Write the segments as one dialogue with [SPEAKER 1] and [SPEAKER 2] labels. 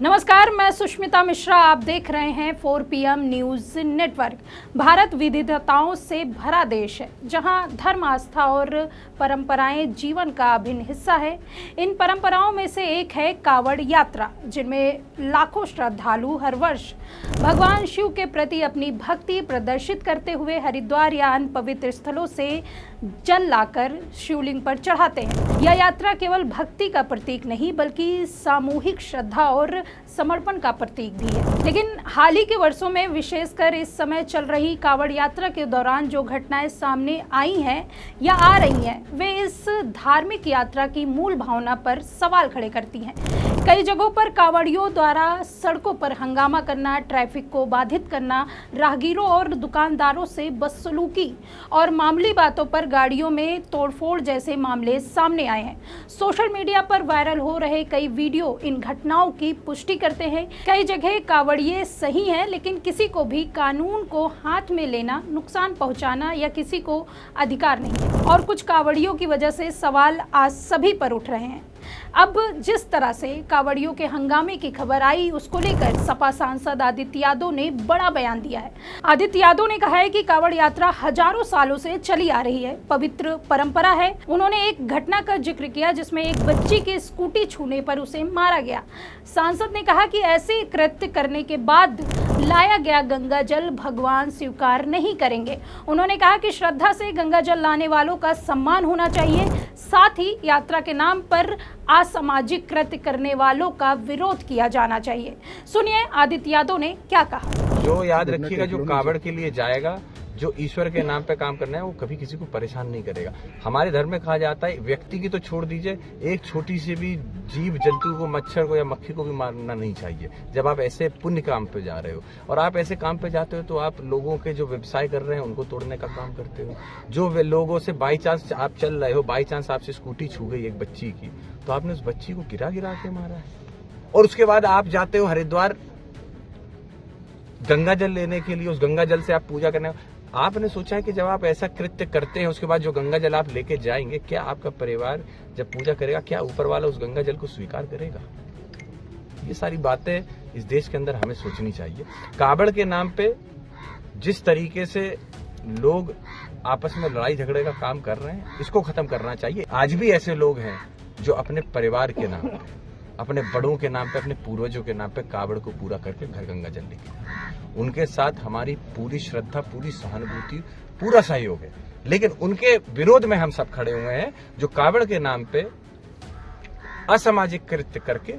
[SPEAKER 1] नमस्कार, मैं सुष्मिता मिश्रा। आप देख रहे हैं 4 PM न्यूज़ नेटवर्क। भारत विविधताओं से भरा देश है, जहां धर्म, आस्था और परंपराएं जीवन का अभिन्न हिस्सा है। इन परंपराओं में से एक है कावड़ यात्रा, जिनमें लाखों श्रद्धालु हर वर्ष भगवान शिव के प्रति अपनी भक्ति प्रदर्शित करते हुए हरिद्वार या अन्य पवित्र स्थलों से जल लाकर शिवलिंग पर चढ़ाते हैं। यह यात्रा केवल भक्ति का प्रतीक नहीं, बल्कि सामूहिक श्रद्धा और समर्पण का प्रतीक भी है। लेकिन हाल ही के वर्षों में, विशेषकर इस समय चल रही कावड़ यात्रा के दौरान जो घटनाएं सामने आई हैं या आ रही हैं, वे इस धार्मिक यात्रा की मूल भावना पर सवाल खड़े करती हैं। कई जगहों पर कावड़ियों द्वारा सड़कों पर हंगामा करना, ट्रैफिक को बाधित करना, राहगीरों और दुकानदारों से बदसलूकी और मामूली बातों पर गाड़ियों में तोड़फोड़ जैसे मामले सामने आए हैं। सोशल मीडिया पर वायरल हो रहे कई वीडियो इन घटनाओं की पुष्टि करते हैं। कई जगह कावड़िए सही हैं, लेकिन किसी को भी कानून को हाथ में लेना, नुकसान पहुंचाना या किसी को अधिकार नहीं है। और कुछ कावड़ियों की वजह से सवाल आज सभी पर उठ रहे हैं। अब जिस तरह से कावड़ियों के हंगामे की खबर आई, उसको लेकर सपा सांसद आदित्य यादव ने बड़ा बयान दिया है। आदित्य यादव ने कहा है कि कावड़ यात्रा हजारों सालों से चली आ रही है, पवित्र परंपरा है। उन्होंने एक घटना का जिक्र किया जिसमें एक बच्ची के स्कूटी छूने पर उसे मारा गया। सांसद ने कहा कि ऐसे कृत्य करने के बाद लाया गया गंगा जल भगवान स्वीकार नहीं करेंगे। उन्होंने कहा कि श्रद्धा से गंगा जल लाने वालों का सम्मान होना चाहिए, साथ ही यात्रा के नाम पर असामाजिक कृत्य करने वालों का विरोध किया जाना चाहिए। सुनिए आदित्य यादव ने क्या कहा।
[SPEAKER 2] जो याद रखिएगा, जो कावड़ के लिए जाएगा, जो ईश्वर के नाम पे काम करना है, वो कभी किसी को परेशान नहीं करेगा। हमारे धर्म में कहा जाता है, व्यक्ति की तो छोड़ दीजिए, एक छोटी सी भी जीव जंतु को, मच्छर को या मक्खी को भी मारना नहीं चाहिए जब आप ऐसे पुण्य काम पे जा रहे हो। और आप ऐसे काम पे जाते हो तो आप लोगों के जो व्यवसाय कर रहे हैं उनको तोड़ने का काम करते हो। जो लोगों से बाई चांस आप चल रहे हो, बाई चांस आपसे स्कूटी छू गई एक बच्ची की, तो आपने उस बच्ची को गिरा गिरा के मारा है। और उसके बाद आप जाते हो हरिद्वार गंगा जल लेने के लिए, उस गंगा जल से आप पूजा करने। आपने सोचा है कि जब आप ऐसा कृत्य करते हैं, उसके बाद जो गंगा जल आप लेके जाएंगे, क्या आपका परिवार जब पूजा करेगा, क्या ऊपर वाला उस गंगा जल को स्वीकार करेगा? ये सारी बातें इस देश के अंदर हमें सोचनी चाहिए। कावड़ के नाम पे जिस तरीके से लोग आपस में लड़ाई झगड़े का काम कर रहे हैं, इसको खत्म करना चाहिए। आज भी ऐसे लोग हैं जो अपने परिवार के नाम पे, अपने बड़ों के नाम पे, अपने पूर्वजों के नाम पे कावड़ को पूरा करके घर गंगा जल लेके, उनके साथ हमारी पूरी श्रद्धा, पूरी सहानुभूति, पूरा सहयोग है। लेकिन उनके विरोध में हम सब खड़े हुए हैं जो कावड़ के नाम पे असामाजिक कृत्य करके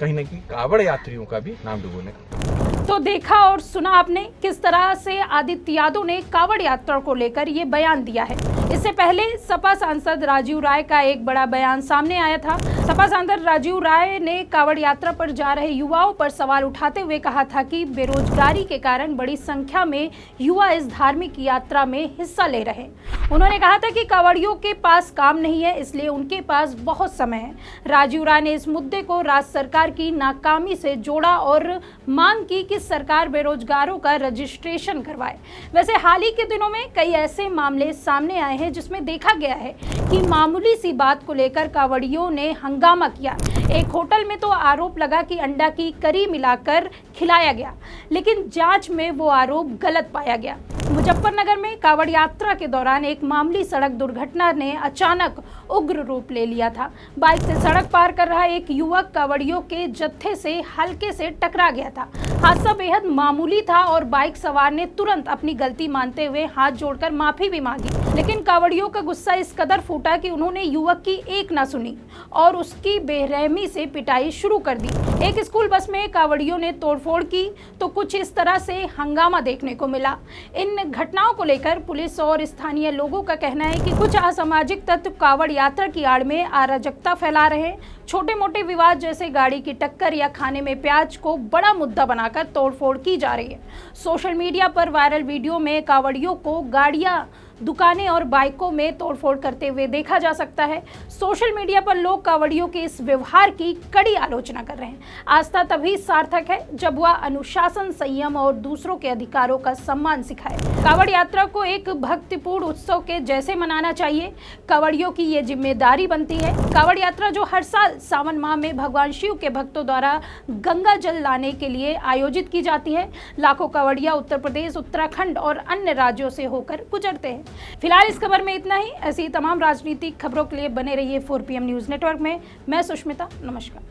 [SPEAKER 2] कहीं न कहीं कावड़ यात्रियों का भी नाम डुबोने का।
[SPEAKER 1] तो देखा और सुना आपने किस तरह से आदित्य यादव ने कावड़ यात्रा को लेकर ये बयान दिया है। इससे पहले सपा सांसद राजीव राय का एक बड़ा बयान सामने आया था। सपा सांसद राजीव राय ने कावड़ यात्रा पर जा रहे युवाओं पर सवाल उठाते हुए कहा था कि बेरोजगारी के कारण बड़ी संख्या में युवा इस धार्मिक यात्रा में हिस्सा ले रहे हैं। उन्होंने कहा था कि कावड़ियों के पास काम नहीं है, इसलिए उनके पास बहुत समय है। राजीव राय ने इस मुद्दे को राज्य सरकार की नाकामी से जोड़ा और मांग की कि सरकार बेरोजगारों का रजिस्ट्रेशन करवाए। वैसे हाल ही के दिनों में कई ऐसे मामले सामने आए हैं जिसमें देखा गया है कि मामूली सी बात को लेकर कावड़ियों ने हंगामा किया। एक होटल में तो आरोप लगा कि अंडा की करी मिलाकर खिलाया गया, लेकिन जांच में वो आरोप गलत पाया गया। मुजफ्फरनगर में कावड़ यात्रा के दौरान एक मामूली सड़क दुर्घटना ने अचानक उग्र रूप ले लिया था। बाइक से सड़क पार कर रहा एक युवक कावड़ियों के जत्थे से हल्के से टकरा गया था। हादसा बेहद मामूली था और बाइक सवार ने तुरंत अपनी गलती मानते हुए हाथ जोड़कर माफी भी मांगी, लेकिन कावड़ियों का गुस्सा इस कदर फूटा कि उन्होंने युवक की एक ना सुनी और उसकी बेरहमी से पिटाई शुरू कर दी। एक स्कूल बस में कावड़ियों ने तोड़फोड़ की तो कुछ इस तरह से हंगामा देखने को मिला। इन घटनाओं को लेकर पुलिस और स्थानीय लोगों का कहना है कि कुछ असामाजिक तत्व कावड़ यात्रा की आड़ में अराजकता फैला रहे हैं। छोटे मोटे विवाद जैसे गाड़ी की टक्कर या खाने में प्याज को बड़ा मुद्दा बनाकर तोड़फोड़ की जा रही है। सोशल मीडिया पर वायरल वीडियो में कावड़ियों को गाड़ियां दुकानें और बाइकों में तोड़फोड़ करते हुए देखा जा सकता है। सोशल मीडिया पर लोग कांवड़ियों के इस व्यवहार की कड़ी आलोचना कर रहे हैं। आस्था तभी सार्थक है जब वह अनुशासन, संयम और दूसरों के अधिकारों का सम्मान सिखाए। कांवड़ यात्रा को एक भक्तिपूर्ण उत्सव के जैसे मनाना चाहिए। कांवड़ियों की ये जिम्मेदारी बनती है। कांवड़ यात्रा जो हर साल सावन माह में भगवान शिव के भक्तों द्वारा गंगा जल लाने के लिए आयोजित की जाती है। लाखों कांवड़िया उत्तर प्रदेश, उत्तराखंड और अन्य राज्यों से होकर गुजरते हैं। फिलहाल इस खबर में इतना ही। ऐसी तमाम राजनीतिक खबरों के लिए बने रहिए 4PM न्यूज़ नेटवर्क में। मैं सुष्मिता, नमस्कार।